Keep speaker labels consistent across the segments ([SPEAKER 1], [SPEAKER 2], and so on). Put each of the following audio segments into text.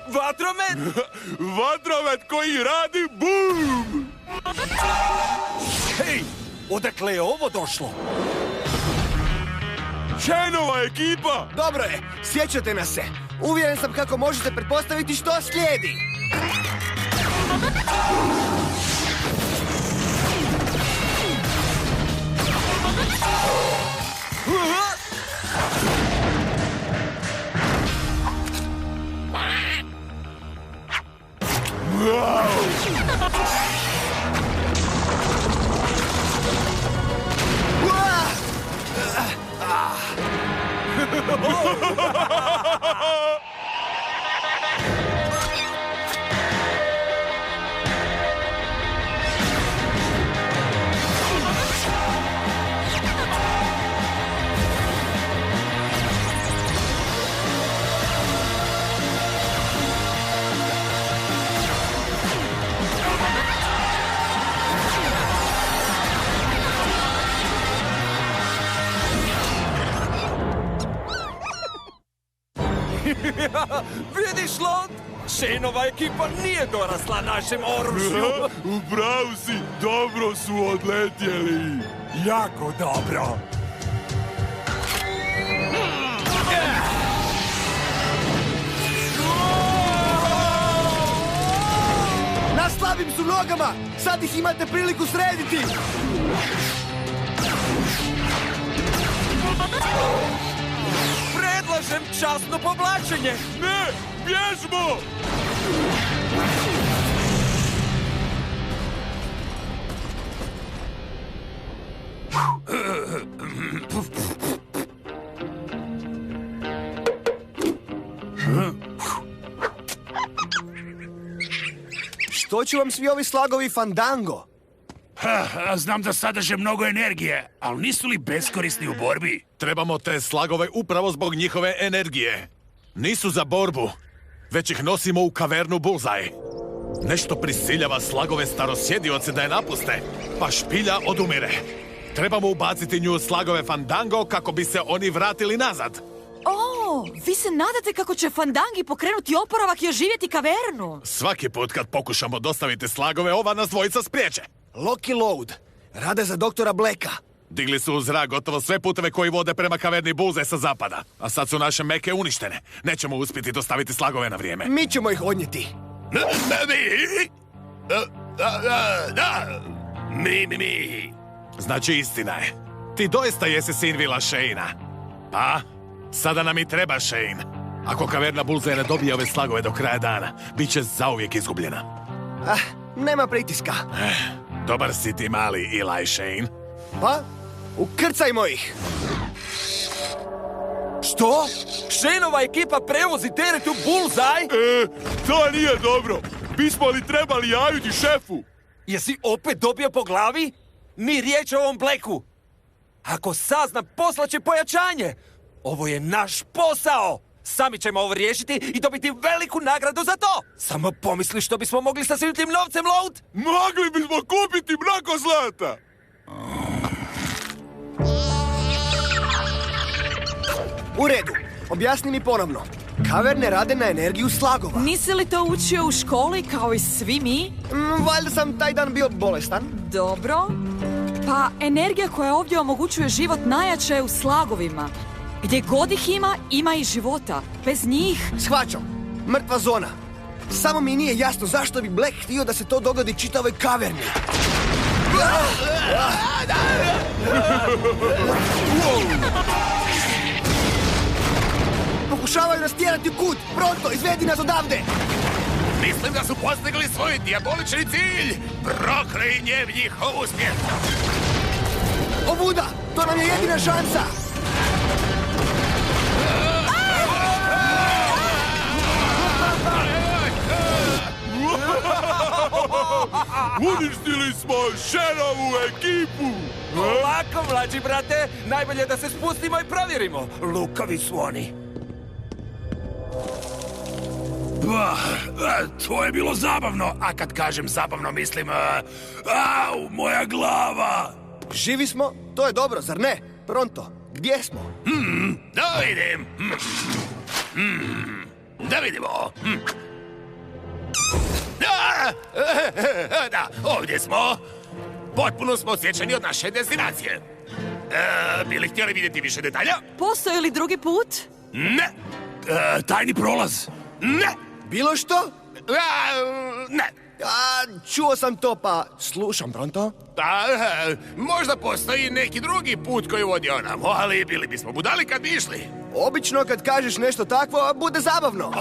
[SPEAKER 1] Vatromet!
[SPEAKER 2] Vatromet koji radi BUM!
[SPEAKER 1] Hej, odakle je ovo došlo?
[SPEAKER 2] Shaneova ekipa!
[SPEAKER 3] Dobro je, sjećate nas se. Uvjeren sam kako možete pretpostaviti što slijedi.
[SPEAKER 1] Vidiš, Lond? Shaneova ekipa nije dorasla našem oružju.
[SPEAKER 2] Upravo si, dobro su odletjeli.
[SPEAKER 1] Jako dobro.
[SPEAKER 3] Na slabim su nogama! Sad ih imate priliku srediti!
[SPEAKER 1] Predlažem časno povlačenje.
[SPEAKER 2] Ne, bježmo!
[SPEAKER 3] Što će vam svi ovi slagovi Fandango?
[SPEAKER 4] Znam da sadrže mnogo energije, ali nisu li beskorisni u borbi?
[SPEAKER 2] Trebamo te slagove upravo zbog njihove energije. Nisu za borbu, već ih nosimo u kavernu Bullseye. Nešto prisiljava slagove starosjedioce da je napuste, pa špilja odumire. Trebamo ubaciti nju u slagove Fandango kako bi se oni vratili nazad.
[SPEAKER 5] O, vi se nadate kako će Fandangi pokrenuti oporavak i oživjeti kavernu?
[SPEAKER 2] Svaki put kad pokušamo dostaviti slagove, ova nas dvojica spriječe.
[SPEAKER 3] Lock i Load. Rade za doktora Blacka.
[SPEAKER 2] Digli su u zrak gotovo sve puteve koji vode prema kaverni Bullseye sa zapada. A sad su naše meke uništene. Nećemo uspjeti dostaviti slagove na vrijeme.
[SPEAKER 3] Mi ćemo ih odnijeti.
[SPEAKER 4] Mi.
[SPEAKER 2] Znači, istina je. Ti doista jesi sin Vila Shane-a. Pa, sada nam i treba Shane. Ako kaverna Bullseye ne dobije ove slagove do kraja dana, bit će zauvijek izgubljena.
[SPEAKER 3] Nema pritiska.
[SPEAKER 2] Dobar si ti, mali Eli Shane.
[SPEAKER 3] Pa, ukrcajmo ih.
[SPEAKER 1] Što? Shaneova ekipa prevozi teret u Bullseye?
[SPEAKER 2] To nije dobro. Bismo li trebali javiti šefu?
[SPEAKER 1] Jesi opet dobio po glavi? Ni riječ o ovom Blacku. Ako sazna, poslaće pojačanje. Ovo je naš posao. Sami ćemo ovo riješiti i dobiti veliku nagradu za to. Samo pomisli što bismo mogli sa svim tim novcem, Load.
[SPEAKER 2] Mogli bismo kupiti mrako zlata.
[SPEAKER 3] U redu. Objasni mi ponovno. Kaverne rade na energiju slagova.
[SPEAKER 5] Nisi li to učio u školi kao i svi mi?
[SPEAKER 3] Valjda sam taj dan bio bolestan.
[SPEAKER 5] Dobro. Pa energija koja ovdje omogućuje život najjača je u slagovima. Gdje god ih ima, ima i života. Bez njih...
[SPEAKER 3] Shvaćam. Mrtva zona. Samo mi nije jasno zašto bi Black htio da se to dogodi čitavoj kaverni. Pokušavaju nas tjerati u kut. Pronto, izvedi nas odavde.
[SPEAKER 4] Mislim da su postigli svoj dijabolični cilj. Proklinjem njihov uspjeh.
[SPEAKER 3] Ovuda, to nam je jedina šansa.
[SPEAKER 2] Uništili smo Shaneovu ekipu.
[SPEAKER 1] Lako, mlađi brate. Najbolje da se spustimo i provjerimo. Lukavi su oni.
[SPEAKER 4] To je bilo zabavno, a kad kažem zabavno mislim... Au, moja glava!
[SPEAKER 3] Živi smo? To je dobro, zar ne? Pronto, gdje smo?
[SPEAKER 4] Da vidim. Da vidimo. Da, ovdje smo. Potpuno smo odsječeni od naše destinacije. Bili htjeli vidjeti više detalja?
[SPEAKER 5] Postoji li drugi put?
[SPEAKER 4] Ne. Tajni prolaz? Ne.
[SPEAKER 3] Bilo što?
[SPEAKER 4] Ne.
[SPEAKER 3] Čuo sam to, pa slušam, Pronto.
[SPEAKER 4] Možda postoji neki drugi put koji vodi onamo, ali bili bismo budali kad bi išli.
[SPEAKER 3] Obično kad kažeš nešto takvo, bude zabavno.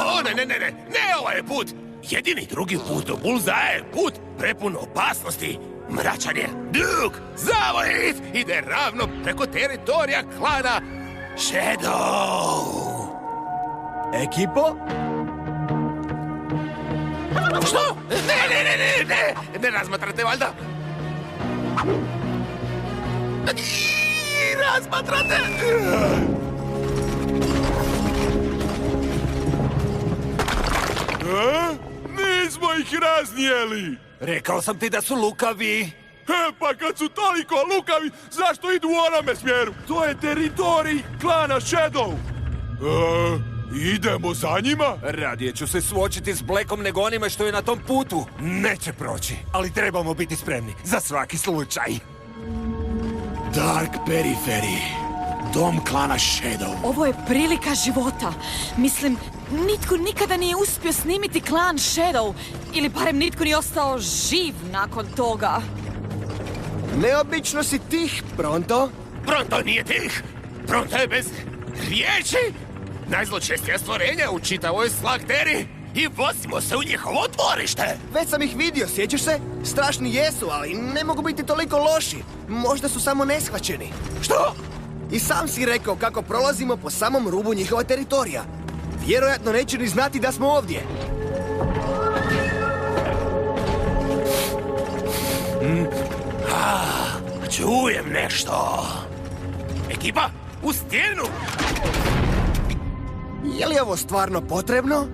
[SPEAKER 4] Ne ovaj je put. Jedini drugi put do Bullseye, put prepun opasnosti. Mračan je, dug, zavojit, ide ravno preko teritorija klana Shadow.
[SPEAKER 3] Ekipo?
[SPEAKER 4] Što? Ne razmatrate valjda? Razmatrate!
[SPEAKER 2] Nismo ih raznijeli!
[SPEAKER 1] Rekao sam ti da su lukavi.
[SPEAKER 2] Pa kad su toliko lukavi, zašto idu u onome smjeru? To je teritorij klana Shadow. Idemo za njima?
[SPEAKER 1] Radije ću se suočiti s Blackom nego onime što je na tom putu. Neće proći, ali trebamo biti spremni za svaki slučaj.
[SPEAKER 4] Dark Periphery, dom klana Shadow.
[SPEAKER 5] Ovo je prilika života. Mislim, nitko nikada nije uspio snimiti klan Shadow. Ili barem nitko nije ostao živ nakon toga.
[SPEAKER 3] Neobično si tih, Pronto.
[SPEAKER 4] Pronto nije tih. Pronto je bez riječi. Najzločestija stvorenja u čitavoj Slakteri. I vozimo se u njihovo dvorište.
[SPEAKER 3] Već sam ih vidio, sjećaš se? Strašni jesu, ali ne mogu biti toliko loši. Možda su samo neshvaćeni.
[SPEAKER 4] Što?
[SPEAKER 3] I sam si rekao kako prolazimo po samom rubu njihova teritorija. Vjerojatno neće ni znati da smo ovdje.
[SPEAKER 4] Čujem nešto. Ekipa, u stijenu.
[SPEAKER 3] Je li ovo stvarno potrebno?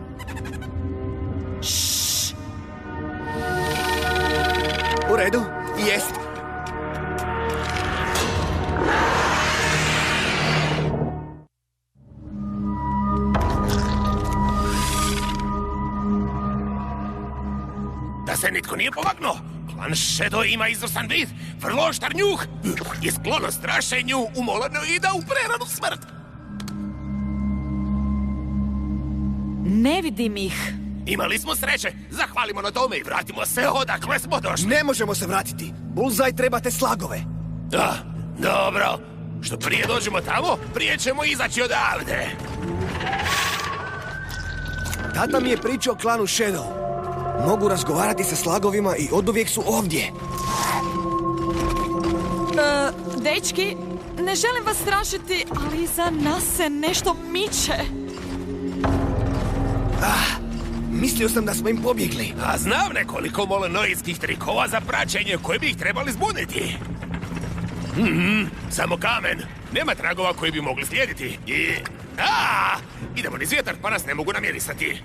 [SPEAKER 3] U redu, jest.
[SPEAKER 4] Da se nitko nije povagnuo. Klan Shadow ima izvrstan vid, vrlo oštar njuh i sklono strašenju umolenoida u preranu smrt.
[SPEAKER 5] Ne vidim ih.
[SPEAKER 4] Imali smo sreće, zahvalimo na tome i vratimo se odakle smo došli.
[SPEAKER 3] Ne možemo se vratiti. Bullseye trebate slagove.
[SPEAKER 4] Da, dobro. Što prije dođemo tamo, prije ćemo izaći odavde.
[SPEAKER 3] Tata mi je pričao o klanu Shadow. Mogu razgovarati sa slagovima i oduvijek su ovdje.
[SPEAKER 5] Dečki, ne želim vas strašiti, ali iza nas se nešto miče.
[SPEAKER 3] Mislio sam da smo im pobjegli.
[SPEAKER 4] A znam nekoliko molenoidskih trikova za praćenje koje bi ih trebali zbuniti. Samo kamen. Nema tragova koji bi mogli slijediti. Idemo niz vjetar pa nas ne mogu namjerisati.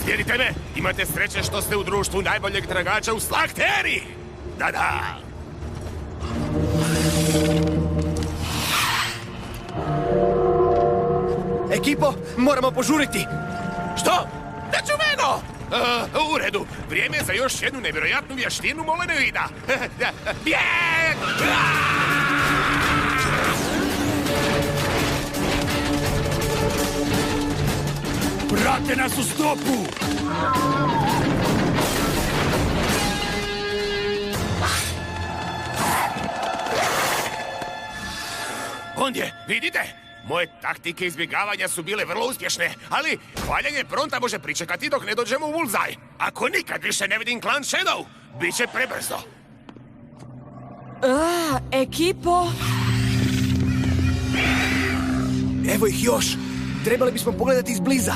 [SPEAKER 4] Slijedite me, imate sreće što ste u društvu najboljeg tragača u Slakteri. Da.
[SPEAKER 3] Ekipo, moramo požuriti.
[SPEAKER 4] Što? Da čuveno! U redu, vrijeme je za još jednu nevjerojatnu vještinu molenoida. Bijeg! Prate nas u stopu! Ondje, vidite? Moje taktike izbjegavanja su bile vrlo uspješne, ali hvaljanje Pronta može pričekati dok ne dođemo u Bullseye. Ako nikad više ne vidim klan Shadow, bit će prebrzo.
[SPEAKER 5] Ekipo...
[SPEAKER 3] Evo ih još. Trebali bismo pogledati izbliza.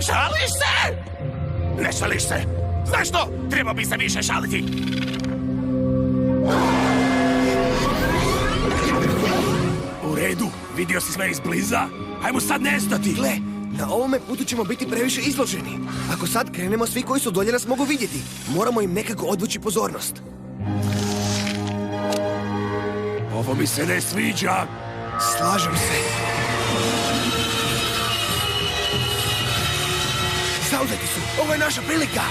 [SPEAKER 4] Šališ se? Ne šališ se. Znaš što? Treba bi se više šaliti. U redu, vidio si sve izbliza. Hajmo sad nestati.
[SPEAKER 3] Gle, Na ovome putu ćemo biti previše izloženi. Ako sad krenemo, svi koji su dolje nas mogu vidjeti. Moramo im nekako odvući pozornost.
[SPEAKER 4] Ovo mi se ne sviđa.
[SPEAKER 3] Slažem se. Zauzeti su. Ovo je naša prilika.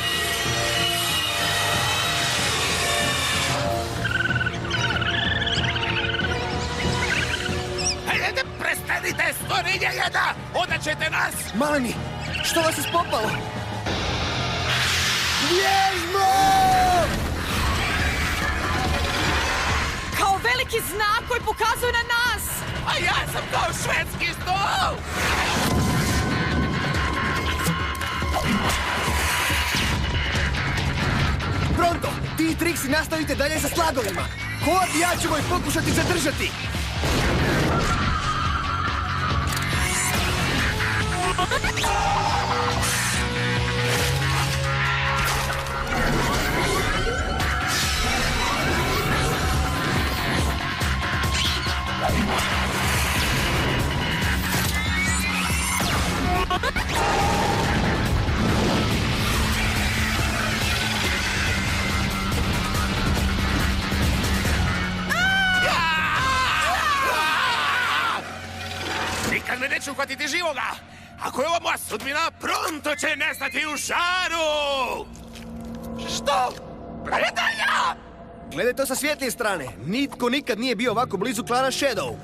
[SPEAKER 4] Hajde, prestanite, stvorenje jedna! Onda ćete nas!
[SPEAKER 3] Maleni, što vas je spopalo? Vježmo!
[SPEAKER 5] Kao veliki znak koji pokazuje na nas!
[SPEAKER 4] A ja sam kao švedski stol!
[SPEAKER 3] Pronto, ti i Trixie nastavite dalje sa slagovima. Kord i ja ćemo ih pokušati zadržati.
[SPEAKER 4] Nikad me neću uhvatiti živoga! Ako je ovo moja sudbina, pronto će nestati u žaru! Što? Predaja!
[SPEAKER 3] Gledaj to sa svjetlije strane. Nitko nikad nije bio ovako blizu klana Shadow.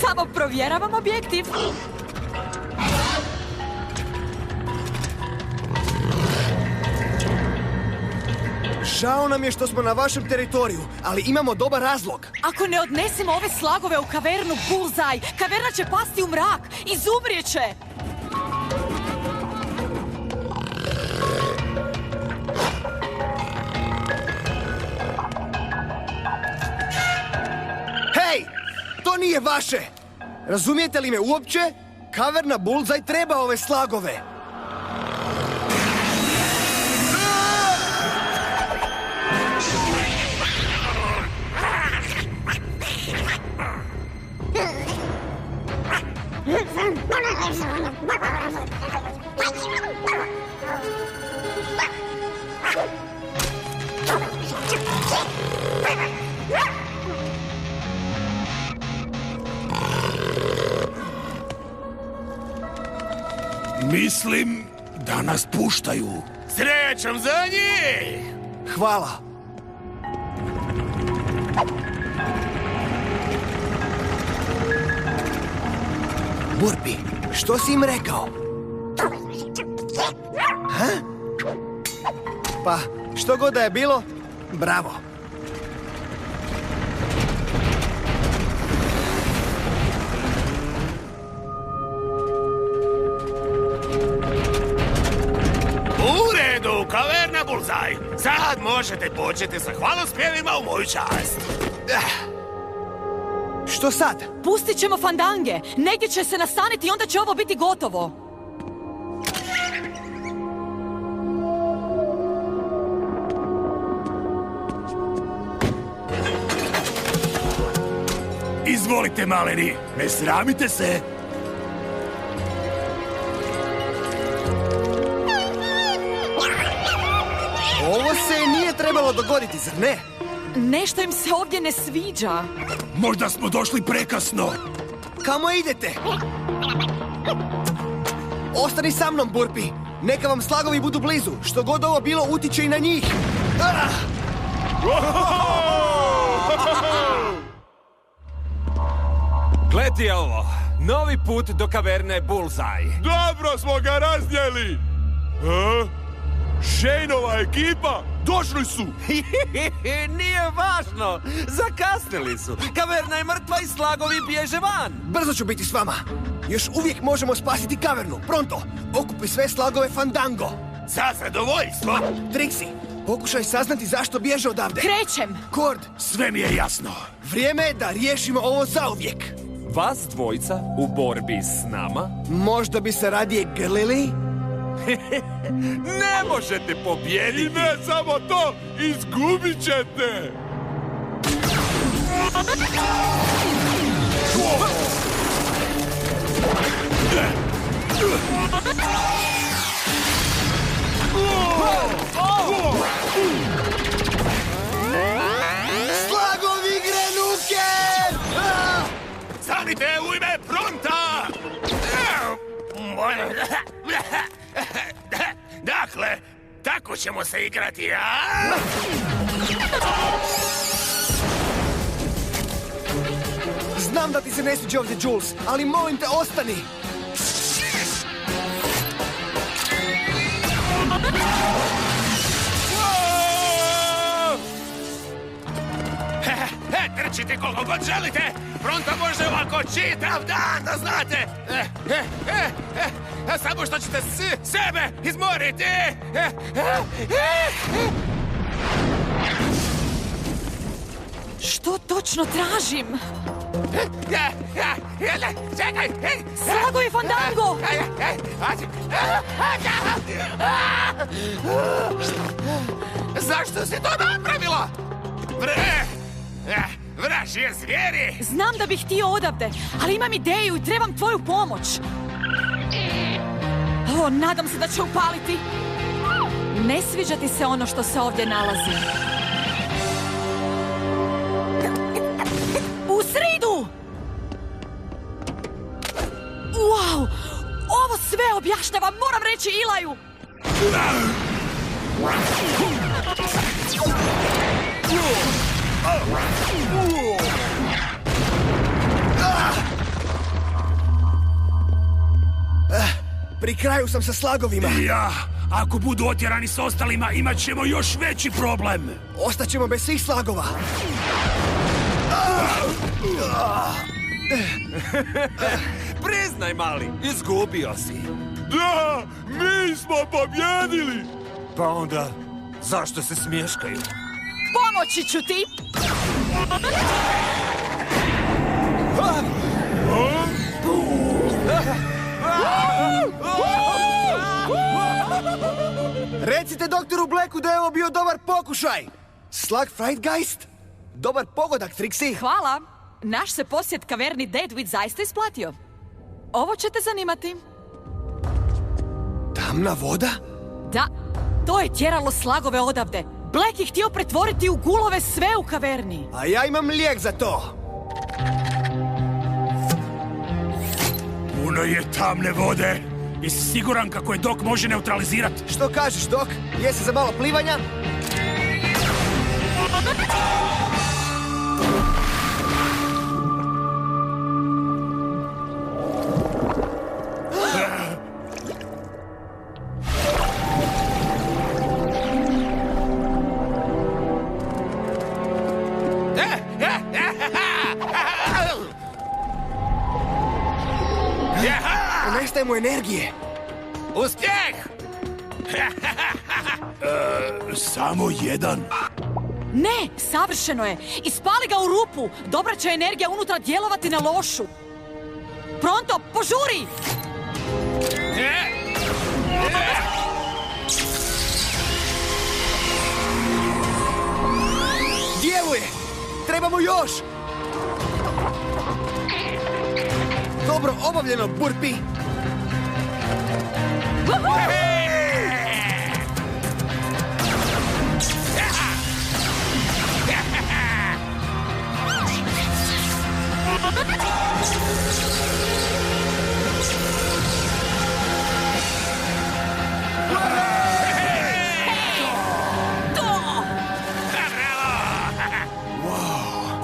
[SPEAKER 5] Samo provjeravam objektiv.
[SPEAKER 3] Žao nam je što smo na vašem teritoriju, ali imamo dobar razlog.
[SPEAKER 5] Ako ne odnesemo ove slagove u kavernu Bullseye, kaverna će pasti u mrak, izumrijet će.
[SPEAKER 3] Hej! To nije vaše! Razumijete li me uopće? Kaverna Bullseye treba ove slagove.
[SPEAKER 4] Mislim da nas puštaju. Srećom za njih!
[SPEAKER 3] Hvala. Burpi, što si im rekao? Ha? Pa, što god da je bilo, bravo.
[SPEAKER 4] U redu, kaverna Bullseye. Sad možete početi sa hvalospjevima u moju čast.
[SPEAKER 3] Što sad?
[SPEAKER 5] Pustit ćemo fandange. Negdje će se nastaniti i onda će ovo biti gotovo.
[SPEAKER 4] Izvolite, maleni, ne sramite se.
[SPEAKER 3] Ovo se nije trebalo dogoditi, zar ne?
[SPEAKER 5] Nešto im se ovdje ne sviđa.
[SPEAKER 4] Možda smo došli prekasno.
[SPEAKER 3] Kamo idete? Ostani sa mnom, Burpi. Neka vam slagovi budu blizu. Što god ovo bilo, utiče i na njih. Ah!
[SPEAKER 1] Gledi ovo. Novi put do kaverne Bullseye.
[SPEAKER 6] Dobro smo ga razdjeli! Shaneova ekipa došli su!
[SPEAKER 1] Nije važno. Zakasnili su. Kaverna je mrtva i slagovi bježe van.
[SPEAKER 3] Brzo ću biti s vama. Još uvijek možemo spasiti kavernu. Pronto, okupi sve slagove Fandango.
[SPEAKER 4] Za zadovoljstvo.
[SPEAKER 3] Trixie, pokušaj saznati zašto bježe odavde.
[SPEAKER 5] Krećem!
[SPEAKER 3] Kord,
[SPEAKER 4] Sve mi je jasno.
[SPEAKER 3] vrijeme je da riješimo ovo zauvijek.
[SPEAKER 1] Vas dvojica u borbi s nama?
[SPEAKER 3] Možda bi se radije grlili?
[SPEAKER 1] Ne možete
[SPEAKER 6] I
[SPEAKER 1] pobijediti!
[SPEAKER 6] ne samo to, izgubit ćete!
[SPEAKER 3] Slagovi grenuke!
[SPEAKER 4] Stanite u ime Pronta! Dakle, tako ćemo se igrati, a?
[SPEAKER 3] Znam da ti se ne sviđa ovdje, Jules, ali molim te, ostani!
[SPEAKER 4] Trčite koliko god želite! Pronto može ovako čitav dan, da znate! Samo što ćete sebe izmoriti!
[SPEAKER 5] Što točno tražim?
[SPEAKER 4] Čekaj!
[SPEAKER 5] Slagovi Fandango!
[SPEAKER 4] Zašto si to napravila? Vražije zvijeri!
[SPEAKER 5] Znam da bih htio odavde, ali imam ideju i trebam tvoju pomoć. O, nadam se da će upaliti. Ne sviđa ti se ono što se ovdje nalazi. U sridu! Wow! Ovo sve objašnjava, moram reći Ilaju!
[SPEAKER 3] Pri kraju sam sa slagovima.
[SPEAKER 7] Ja, ako budu otjerani s ostalima, imat ćemo još veći problem.
[SPEAKER 3] Ostaćemo bez svih slagova.
[SPEAKER 1] Priznaj, mali, izgubio si.
[SPEAKER 6] Da, mi smo pobjedili!
[SPEAKER 1] Pa onda, zašto se smješkaju?
[SPEAKER 5] Pomoći ću ti!
[SPEAKER 3] Recite doktoru Blacku da je ovo bio dobar pokušaj. Slug Frightgeist? Dobar pogodak, Trixie.
[SPEAKER 5] Hvala. Naš se posjet kaverni Deadwood zaista isplatio. Ovo će te zanimati.
[SPEAKER 3] Tamna voda?
[SPEAKER 5] Da, to je tjeralo slagove odavde. Black je htio pretvoriti u gulove sve u kaverni.
[SPEAKER 3] A ja imam lijek za to.
[SPEAKER 7] Puno je tamne vode. Jesi siguran kako je Dok može neutralizirati?
[SPEAKER 3] Što kažeš, Dok? Jesi za malo plivanja? Nestaje mu energije.
[SPEAKER 4] Uspjeh!
[SPEAKER 7] Samo jedan.
[SPEAKER 5] Ne, savršeno je. Ispali ga u rupu. Dobra će energija unutra djelovati na lošu. Pronto, požuri!
[SPEAKER 3] Djeluje! Trebamo još! Dobro obavljeno, Burpi!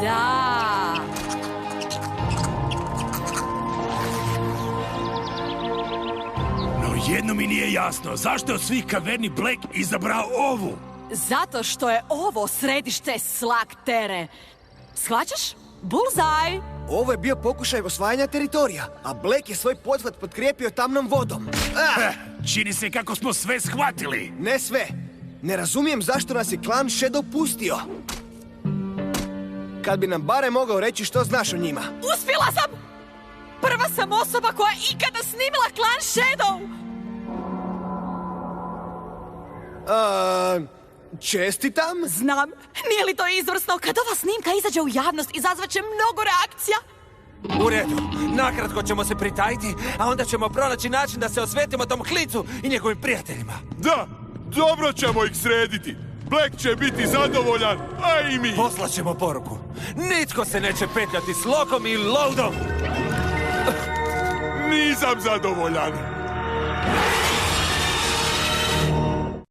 [SPEAKER 5] Da!
[SPEAKER 7] No jedno mi nije jasno. Zašto je od svih kaverni Black izabrao ovu?
[SPEAKER 5] Zato što je ovo središte Slagtere. Shvaćaš? Bullseye!
[SPEAKER 3] Ovo je bio pokušaj osvajanja teritorija, a Black je svoj pothvat potkrijepio tamnom vodom.
[SPEAKER 7] Čini se kako smo sve shvatili.
[SPEAKER 3] Ne sve. Ne razumijem zašto nas je klan Shadow pustio. Kad bi nam barem mogao reći što znaš o njima.
[SPEAKER 5] Uspjela sam! Prva sam osoba koja je ikada snimila klan Shadow!
[SPEAKER 3] Čestitam.
[SPEAKER 5] Znam, nije li to izvrsno? Kad ova snimka izađe u javnost, izazvaće mnogo reakcija.
[SPEAKER 1] U redu, nakratko ćemo se pritajiti, a onda ćemo pronaći način da se osvetimo tom klicu i njegovim prijateljima.
[SPEAKER 6] Da, dobro ćemo ih srediti. Black će biti zadovoljan, a i mi.
[SPEAKER 1] Poslaćemo poruku. Nitko se neće petljati s Lokom i Loudom.
[SPEAKER 6] Nisam zadovoljan.